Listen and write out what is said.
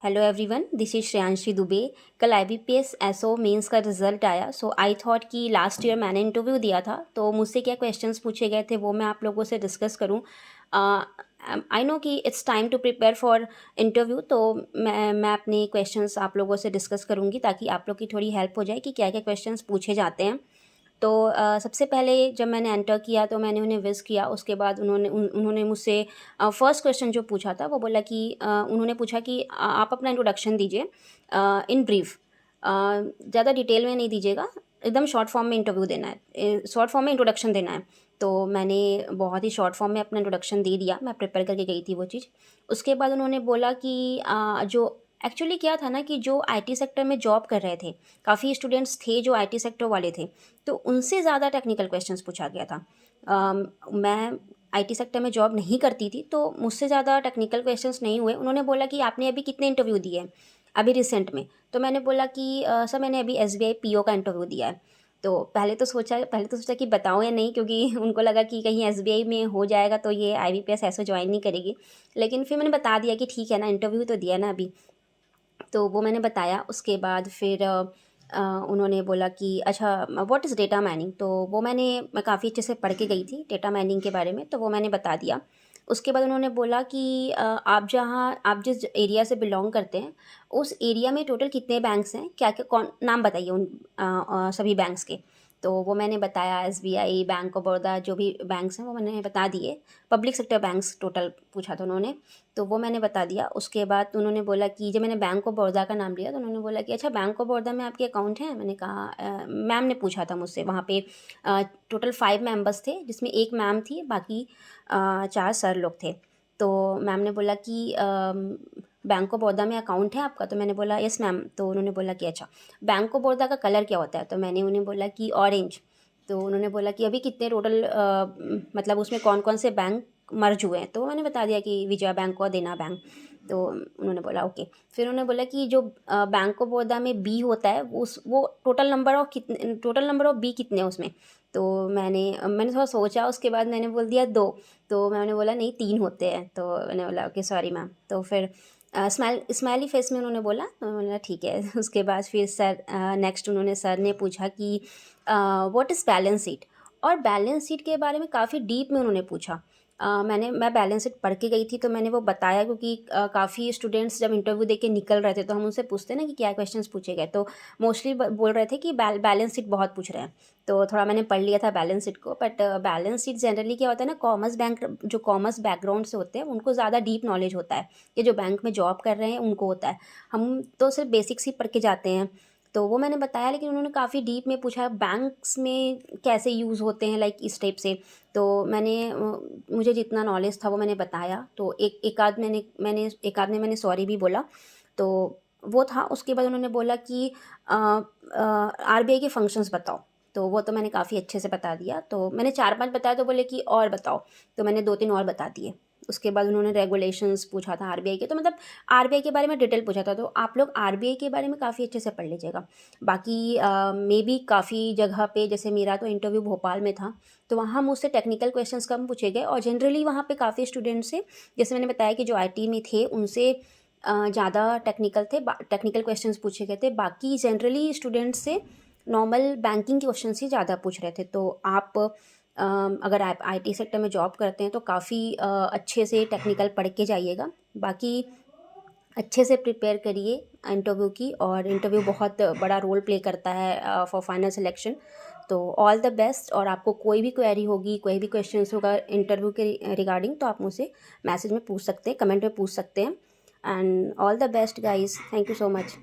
Hello everyone, this is Shreyanshi Dubey. कल IBPS SO mains का result आया। सो आई थॉट कि लास्ट ईयर मैंने इंटरव्यू दिया था, तो मुझसे क्या क्वेश्चंस पूछे गए थे वो मैं आप लोगों से डिस्कस करूं। आई नो कि it's time to prepare for interview, तो मैं अपने क्वेश्चंस आप लोगों से डिस्कस करूंगी ताकि आप लोग की थोड़ी हेल्प हो जाए कि क्या क्या क्वेश्चंस पूछे जाते हैं। तो सबसे पहले जब मैंने एंटर किया तो मैंने उन्हें विश किया। उसके बाद उन्होंने मुझसे फर्स्ट क्वेश्चन जो पूछा था वो बोला कि उन्होंने पूछा कि आप अपना इंट्रोडक्शन दीजिए इन ब्रीफ। ज़्यादा डिटेल में नहीं दीजिएगा, एकदम शॉर्ट फॉर्म में इंटरव्यू देना है, शॉर्ट फॉर्म में इंट्रोडक्शन देना है। तो मैंने बहुत ही शॉर्ट फॉर्म में अपना इंट्रोडक्शन दे दिया, मैं प्रिपेयर करके गई थी वो चीज़। उसके बाद उन्होंने बोला कि जो एक्चुअली क्या था ना, कि जो आईटी सेक्टर में जॉब कर रहे थे, काफ़ी स्टूडेंट्स थे जो आईटी सेक्टर वाले थे, तो उनसे ज़्यादा टेक्निकल क्वेश्चंस पूछा गया था। मैं आईटी सेक्टर में जॉब नहीं करती थी, तो मुझसे ज़्यादा टेक्निकल क्वेश्चंस नहीं हुए। उन्होंने बोला कि आपने अभी कितने इंटरव्यू दिए हैं अभी रिसेंट में? तो मैंने बोला कि सर मैंने अभी SBI PO का इंटरव्यू दिया है। तो पहले तो सोचा कि बताऊँ या नहीं, क्योंकि उनको लगा कि कहीं SBI में हो जाएगा तो ये IBPS ऐसे ज्वाइन नहीं करेगी। लेकिन फिर मैंने बता दिया कि ठीक है ना, इंटरव्यू तो दिया ना अभी। तो वो मैंने बताया। उसके बाद फिर उन्होंने बोला कि अच्छा, व्हाट इज़ डेटा माइनिंग? तो वो मैं काफ़ी अच्छे से पढ़ के गई थी डेटा माइनिंग के बारे में, तो वो मैंने बता दिया। उसके बाद उन्होंने बोला कि आप जिस एरिया से बिलोंग करते हैं, उस एरिया में टोटल कितने बैंक्स हैं, क्या क्या कौन नाम बताइए उन सभी बैंक्स के। तो वो मैंने बताया, SBI, बैंक ऑफ बड़ौदा, जो भी बैंक्स हैं वो मैंने बता दिए। पब्लिक सेक्टर बैंक्स टोटल पूछा था उन्होंने, तो वो मैंने बता दिया। उसके बाद उन्होंने बोला कि जब मैंने बैंक ऑफ बड़ौदा का नाम लिया तो उन्होंने बोला कि अच्छा, बैंक ऑफ बड़ौदा में आपके अकाउंट हैं? मैंने कहा मैम ने पूछा था मुझसे, वहाँ पे टोटल 5 मेंबर्स थे जिसमें एक मैम थी, बाकी 4 सर लोग थे। तो मैम ने बोला कि बैंक ऑफ बड़ौदा में अकाउंट है आपका? तो मैंने बोला यस मैम। तो उन्होंने बोला कि अच्छा, बैंक ऑफ बड़ौदा का कलर क्या होता है? तो मैंने उन्हें बोला कि ऑरेंज। तो उन्होंने बोला कि अभी कितने टोटल मतलब उसमें कौन कौन से बैंक मर्ज हुए हैं? तो मैंने बता दिया कि विजया बैंक और देना बैंक। तो उन्होंने बोला ओके। फिर उन्होंने बोला कि जो बैंक ऑफ बड़ौदा में बी होता है, वो टोटल नंबर ऑफ बी कितने हैं उसमें? तो मैंने थोड़ा सोचा, उसके बाद मैंने बोल दिया 2। तो मैंने बोला नहीं, 3 होते हैं। तो मैंने बोला ओके सॉरी मैम। तो फिर स्माइली फेस में उन्होंने बोला, तो मैंने बोला ठीक है। उसके बाद फिर नेक्स्ट सर ने पूछा कि व्हाट इज़ बैलेंस शीट। और बैलेंस शीट के बारे में काफ़ी डीप में उन्होंने पूछा। मैं बैलेंस शीट पढ़ के गई थी, तो मैंने वो बताया, क्योंकि काफ़ी स्टूडेंट्स जब इंटरव्यू दे के निकल रहे थे तो हम उनसे पूछते ना कि क्या क्वेश्चंस पूछे गए, तो मोस्टली बोल रहे थे कि बैलेंस शीट बहुत पूछ रहे हैं। तो थोड़ा मैंने पढ़ लिया था बैलेंस शीट को। बट बैलेंस शीट जनरली क्या होता है ना, कॉमर्स बैकग्राउंड से होते हैं उनको ज़्यादा डीप नॉलेज होता है, कि जो बैंक में जॉब कर रहे हैं उनको होता है। हम तो सिर्फ बेसिक्स ही पढ़ के जाते हैं। तो वो मैंने बताया, लेकिन उन्होंने काफ़ी डीप में पूछा बैंक्स में कैसे यूज़ होते हैं, लाइक इस टाइप से। तो मुझे जितना नॉलेज था वो मैंने बताया। तो एक आध ने मैंने सॉरी भी बोला। तो वो था। उसके बाद उन्होंने बोला कि RBI के फंक्शंस बताओ। तो वो तो मैंने काफ़ी अच्छे से बता दिया। तो मैंने 4-5 बताया, तो बोले कि और बताओ। तो मैंने 2-3 और बता दिए। उसके बाद उन्होंने रेगुलेशंस पूछा था RBI के, तो मतलब RBI के बारे में डिटेल पूछा था। तो आप लोग RBI के बारे में काफ़ी अच्छे से पढ़ लीजिएगा। बाकी मे बी काफ़ी जगह पे, जैसे मेरा तो इंटरव्यू भोपाल में था, तो वहाँ मुझसे टेक्निकल क्वेश्चंस कम पूछे गए। और जनरली वहाँ पे काफ़ी स्टूडेंट्स से, जैसे मैंने बताया कि जो IT में थे उनसे ज़्यादा टेक्निकल क्वेश्चंस पूछे गए थे। बाकी जनरली स्टूडेंट्स से नॉर्मल बैंकिंग के क्वेश्चंस ही ज़्यादा पूछ रहे थे। तो अगर आप IT सेक्टर में जॉब करते हैं तो काफ़ी अच्छे से टेक्निकल पढ़ के जाइएगा। बाकी अच्छे से प्रिपेयर करिए इंटरव्यू की, और इंटरव्यू बहुत बड़ा रोल प्ले करता है फॉर फाइनल सिलेक्शन। तो ऑल द बेस्ट। और आपको कोई भी क्वेरी होगी, कोई भी क्वेश्चंस होगा इंटरव्यू के रिगार्डिंग, तो आप मुझसे मैसेज में पूछ सकते हैं, कमेंट में पूछ सकते हैं। And all the best guys, thank you so much.